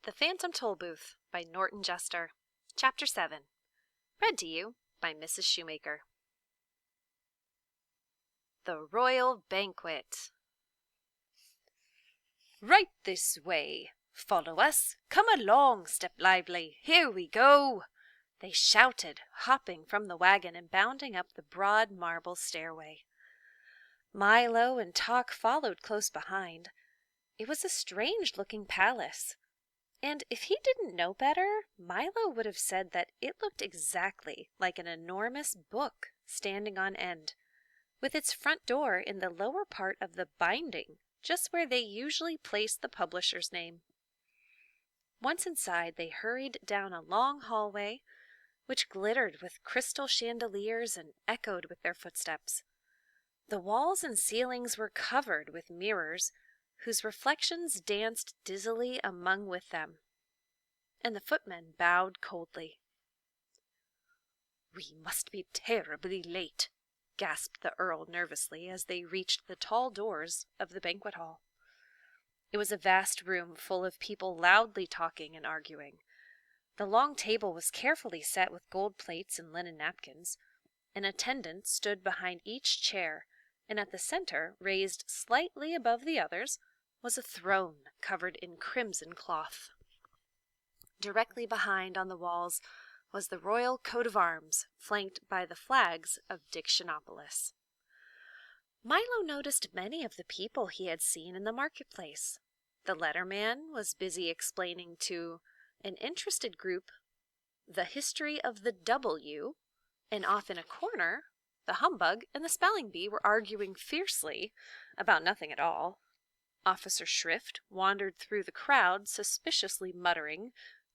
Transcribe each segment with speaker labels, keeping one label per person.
Speaker 1: The Phantom Tollbooth by Norton Juster. Chapter 7. Read to you by Mrs. Shoemaker. The Royal Banquet. Right this way. Follow us. Come along, step lively. Here we go. They shouted, hopping from the wagon and bounding up the broad marble stairway. Milo and Talk followed close behind. It was a strange-looking palace. And if he didn't know better, Milo would have said that it looked exactly like an enormous book standing on end, with its front door in the lower part of the binding, just where they usually place the publisher's name. Once inside, they hurried down a long hallway, which glittered with crystal chandeliers and echoed with their footsteps. The walls and ceilings were covered with mirrors, whose reflections danced dizzily among with them, and the footmen bowed coldly. "We must be terribly late," gasped the Earl nervously as they reached the tall doors of the banquet hall. It was a vast room full of people loudly talking and arguing. The long table was carefully set with gold plates and linen napkins. An attendant stood behind each chair, and at the center, raised slightly above the others, was a throne covered in crimson cloth. Directly behind on the walls was the royal coat of arms, flanked by the flags of Dictionopolis. Milo noticed many of the people he had seen in the marketplace. The letterman was busy explaining to an interested group the history of the W, and off in a corner, the humbug and the spelling bee were arguing fiercely about nothing at all. Officer Shrift wandered through the crowd, suspiciously muttering,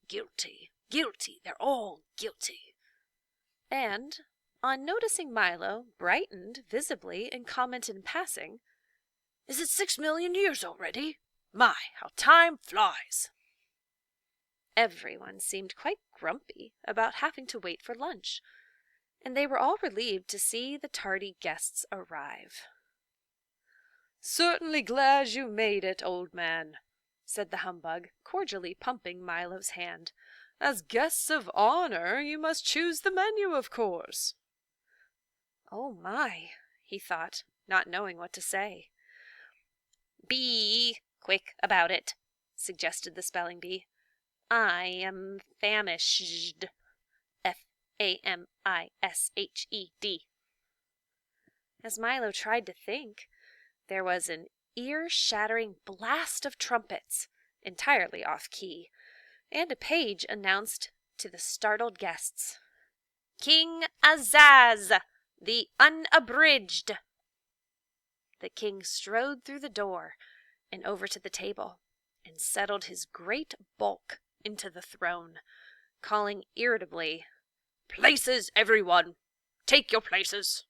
Speaker 1: "Guilty, guilty, they're all guilty." And, on noticing Milo, brightened visibly and commented in passing, "Is it 6 million years already? My, how time flies!" Everyone seemed quite grumpy about having to wait for lunch, and they were all relieved to see the tardy guests arrive. "Certainly glad you made it, old man," said the humbug, cordially pumping Milo's hand. "As guests of honor, you must choose the menu, of course." "Oh my," he thought, not knowing what to say. "Be quick about it," suggested the spelling bee. "I am famished. F-A-M-I-S-H-E-D. As Milo tried to think, there was an ear-shattering blast of trumpets, entirely off-key, and a page announced to the startled guests, "King Azaz, the Unabridged." The king strode through the door and over to the table, and settled his great bulk into the throne, calling irritably, "Places, everyone! Take your places!"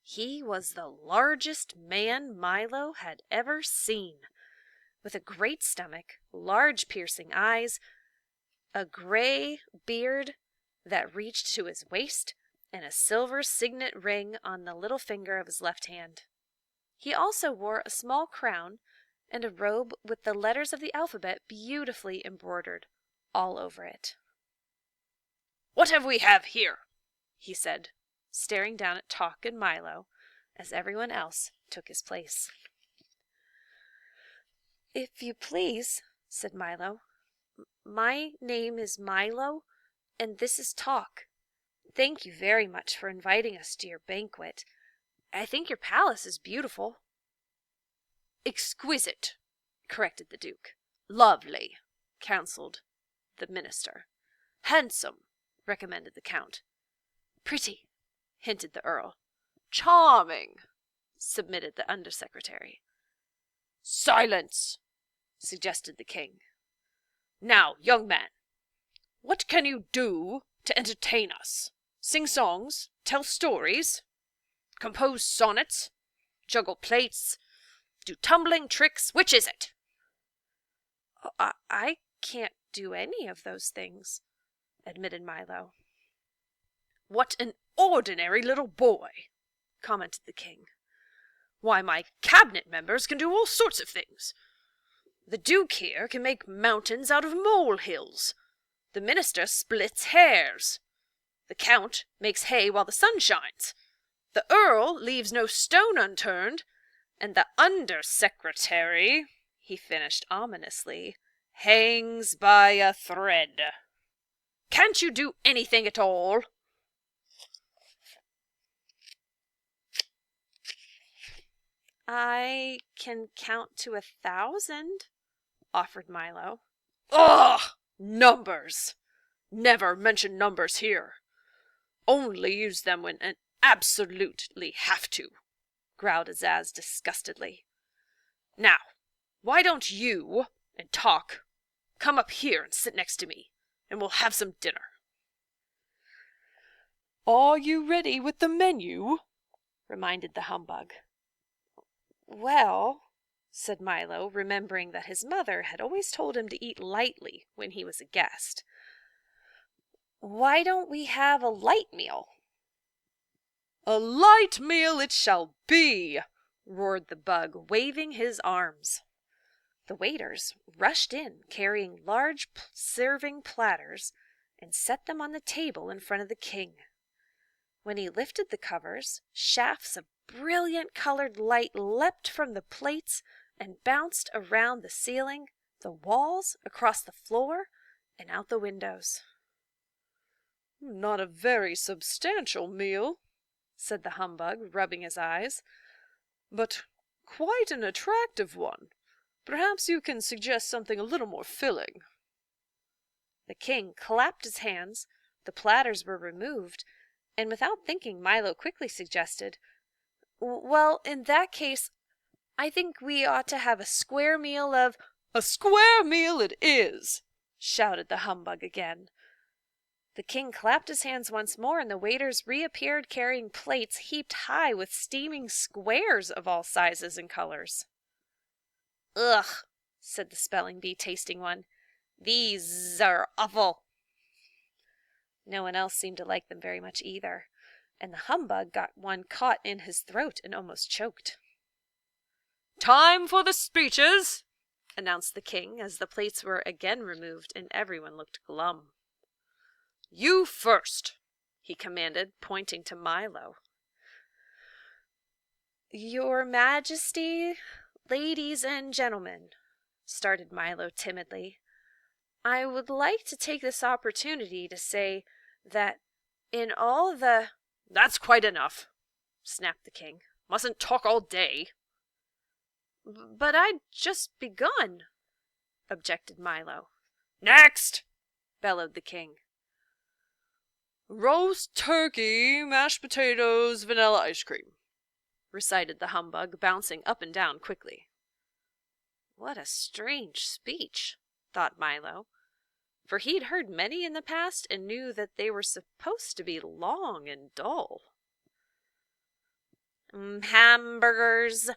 Speaker 1: He was the largest man Milo had ever seen, with a great stomach, large piercing eyes, a gray beard that reached to his waist, and a silver signet ring on the little finger of his left hand. He also wore a small crown and a robe with the letters of the alphabet beautifully embroidered all over it. "What have we here?" he said, staring down at Talk and Milo, as everyone else took his place. "If you please," said Milo, "my name is Milo, and this is Talk. Thank you very much for inviting us to your banquet. I think your palace is beautiful." "Exquisite," corrected the Duke. "Lovely," counseled the minister. "Handsome," recommended the Count. "Pretty," hinted the Earl. "Charming," submitted the Undersecretary. "Silence," suggested the King. "Now, young man, what can you do to entertain us? Sing songs? Tell stories? Compose sonnets? Juggle plates? Do tumbling tricks? Which is it?" I can't do any of those things," admitted Milo. "What an ordinary little boy," commented the King. "Why, my cabinet members can do all sorts of things. The Duke here can make mountains out of molehills. The minister splits hairs. The Count makes hay while the sun shines. The Earl leaves no stone unturned. And the Under-Secretary," he finished ominously, "hangs by a thread. Can't you do anything at all?" "I can count to 1,000, offered Milo.
Speaker 2: Ugh! Numbers! Never mention numbers here. Only use them when I absolutely have to," growled Azaz disgustedly. "Now, why don't you and Talk come up here and sit next to me, and we'll have some dinner." "Are you ready with the menu?" reminded the humbug.
Speaker 1: "Well," said Milo, remembering that his mother had always told him to eat lightly when he was a guest. "Why don't we have a light meal?"
Speaker 2: "A light meal it shall be!" roared the bug, waving his arms.
Speaker 1: The waiters rushed in, carrying large serving platters, and set them on the table in front of the king. When he lifted the covers, shafts of brilliant-colored light leapt from the plates and bounced around the ceiling, the walls, across the floor, and out the windows.
Speaker 2: "Not a very substantial meal," said the humbug, rubbing his eyes, "but quite an attractive one. Perhaps you can suggest something a little more filling."
Speaker 1: The king clapped his hands, the platters were removed, and without thinking, Milo quickly suggested, "Well, in that case, I think we ought to have a square meal of—"
Speaker 2: "A square meal it is!"
Speaker 1: shouted the humbug again. The king clapped his hands once more, and the waiters reappeared carrying plates heaped high with steaming squares of all sizes and colors. "Ugh," said the spelling bee, tasting one. "These are awful." No one else seemed to like them very much either, and the humbug got one caught in his throat and almost choked.
Speaker 2: "Time for the speeches,"
Speaker 1: announced the king as the plates were again removed and everyone looked glum.
Speaker 2: "You first,"
Speaker 1: he commanded, pointing to Milo. "Your Majesty, ladies and gentlemen," started Milo timidly, "I would like to take this opportunity to say that in all the—"
Speaker 2: "That's quite enough," snapped the king. "Mustn't talk all day."
Speaker 1: "But I'd just begun," objected Milo.
Speaker 2: "Next!"
Speaker 1: bellowed the king.
Speaker 2: "Roast turkey, mashed potatoes, vanilla ice cream," recited the humbug, bouncing up and down quickly.
Speaker 1: What a strange speech, thought Milo, for he'd heard many in the past and knew that they were supposed to be long and dull. "Hamburgers,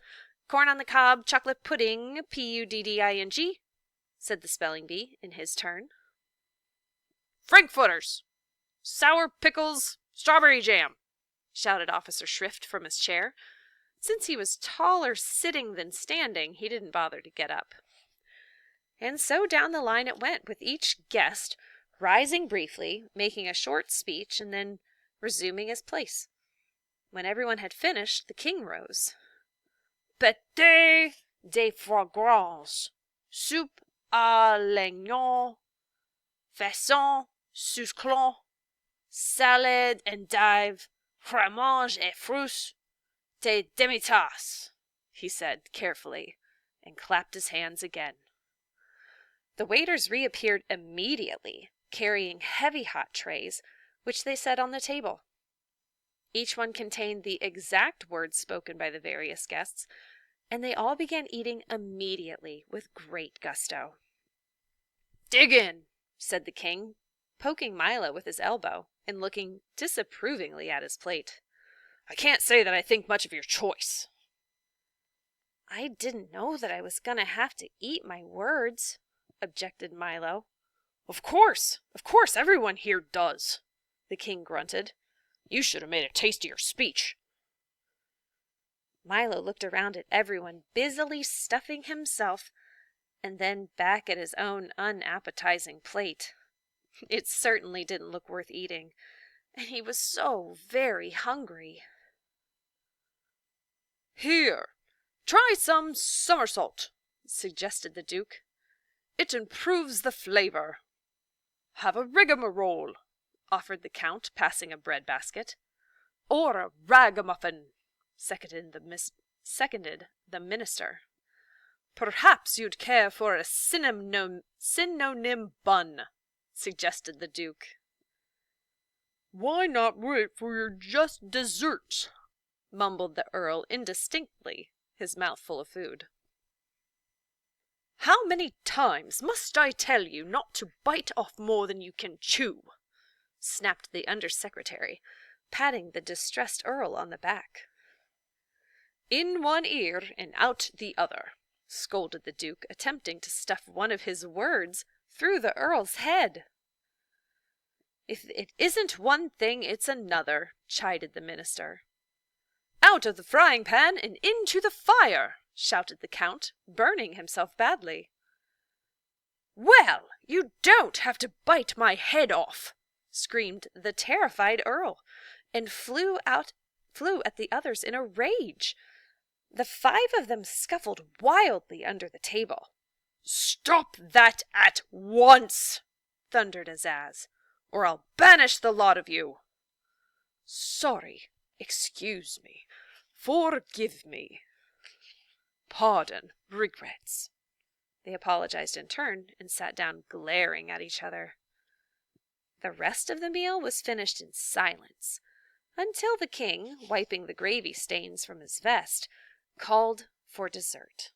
Speaker 1: corn on the cob, chocolate pudding, pudding," said the spelling bee in his turn.
Speaker 2: "Frankfurters, sour pickles, strawberry jam,"
Speaker 1: shouted Officer Shrift from his chair. Since he was taller sitting than standing, he didn't bother to get up. And so down the line it went, with each guest rising briefly, making a short speech, and then resuming his place. When everyone had finished, the king rose.
Speaker 2: "Pâté de foie gras, soupe à l'oignon, faisson succulent, salad endive, fromage et fruits, de demi-tasse,"
Speaker 1: he said carefully, and clapped his hands again. The waiters reappeared immediately, carrying heavy hot trays, which they set on the table. Each one contained the exact words spoken by the various guests, and they all began eating immediately with great gusto.
Speaker 2: "Dig in,"
Speaker 1: said the king, poking Milo with his elbow and looking disapprovingly at his plate.
Speaker 2: "I can't say that I think much of your choice."
Speaker 1: "I didn't know that I was going to have to eat my words," objected Milo.
Speaker 2: Of course, everyone here does," the king grunted. "You should have made a tastier speech."
Speaker 1: Milo looked around at everyone busily stuffing himself and then back at his own unappetizing plate. It certainly didn't look worth eating, and he was so very hungry.
Speaker 2: "Here, try some somersault," suggested the Duke. "It improves the flavor." "Have a rigmarole," offered the Count, passing a bread basket. "Or a ragamuffin," seconded the minister. "Perhaps you'd care for a synonym bun," suggested the Duke. "Why not wait for your just desserts?" mumbled the Earl indistinctly, his mouth full of food. "How many times must I tell you not to bite off more than you can chew?" snapped the Undersecretary, patting the distressed Earl on the back. "In one ear and out the other," scolded the Duke, attempting to stuff one of his words through the Earl's head. "If it isn't one thing, it's another," chided the minister. "Out of the frying pan and into the fire!" shouted the Count, burning himself badly. "Well, you don't have to bite my head off!" screamed the terrified Earl, and flew at the others in a rage. The 5 of them scuffled wildly under the table. "Stop that at once!" thundered Azaz, "or I'll banish the lot of you." "Sorry, excuse me, forgive me, pardon, regrets." They apologized in turn and sat down glaring at each other. The rest of the meal was finished in silence, until the king, wiping the gravy stains from his vest, called for dessert.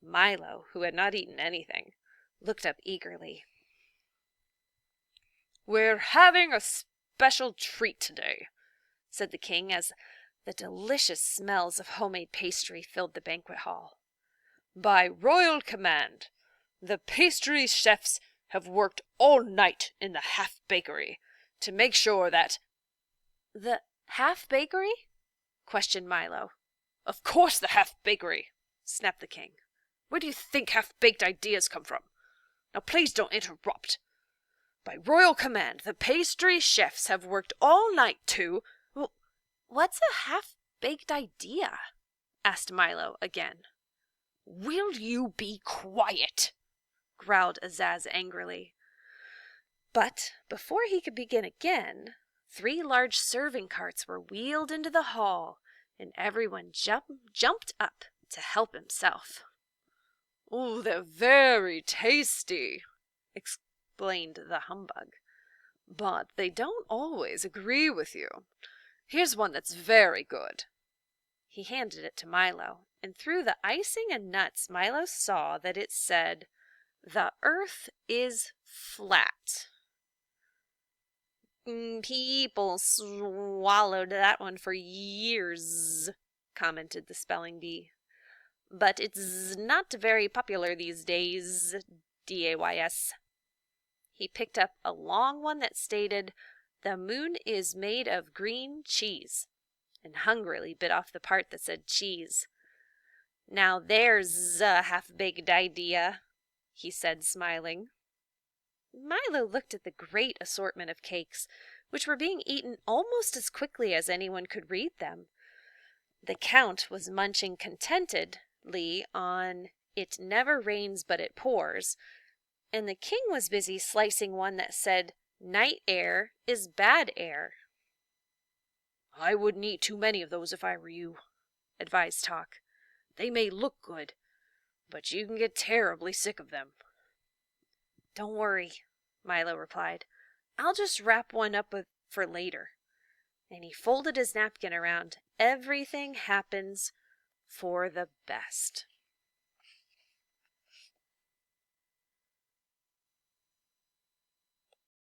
Speaker 2: Milo, who had not eaten anything, looked up eagerly. "We're having a special treat today," said the king as the delicious smells of homemade pastry filled the banquet hall. "By royal command, the pastry chefs have worked all night in the half-bakery to make sure that—"
Speaker 1: "The half-bakery?" questioned Milo.
Speaker 2: "Of course the half-bakery," snapped the king. "Where do you think half-baked ideas come from? Now please don't interrupt. By royal command, the pastry chefs have worked all night to—"
Speaker 1: "What's a half-baked idea?" asked Milo again.
Speaker 2: "Will you be quiet?"
Speaker 1: growled Azaz angrily. But before he could begin again, 3 large serving carts were wheeled into the hall, and everyone jumped up to help himself.
Speaker 2: "Oh, they're very tasty," explained the humbug. "But they don't always agree with you. Here's one that's very good." He handed it to Milo, and through the icing and nuts Milo saw that it said, "The earth is flat." "People swallowed that one for years," commented the spelling bee. "But it's not very popular these days, DAYS. He picked up a long one that stated, "The moon is made of green cheese," and hungrily bit off the part that said cheese. "Now there's a half-baked idea," he said, smiling. Milo looked at the great assortment of cakes, which were being eaten almost as quickly as anyone could read them. The Count was munching contentedly on "It never rains but it pours," and the king was busy slicing one that said, "Night air is bad air." "I wouldn't eat too many of those if I were you," advised Talk. "They may look good, but you can get terribly sick of them." "Don't worry," Milo replied. "I'll just wrap one up for later." And he folded his napkin around. "Everything happens for the best."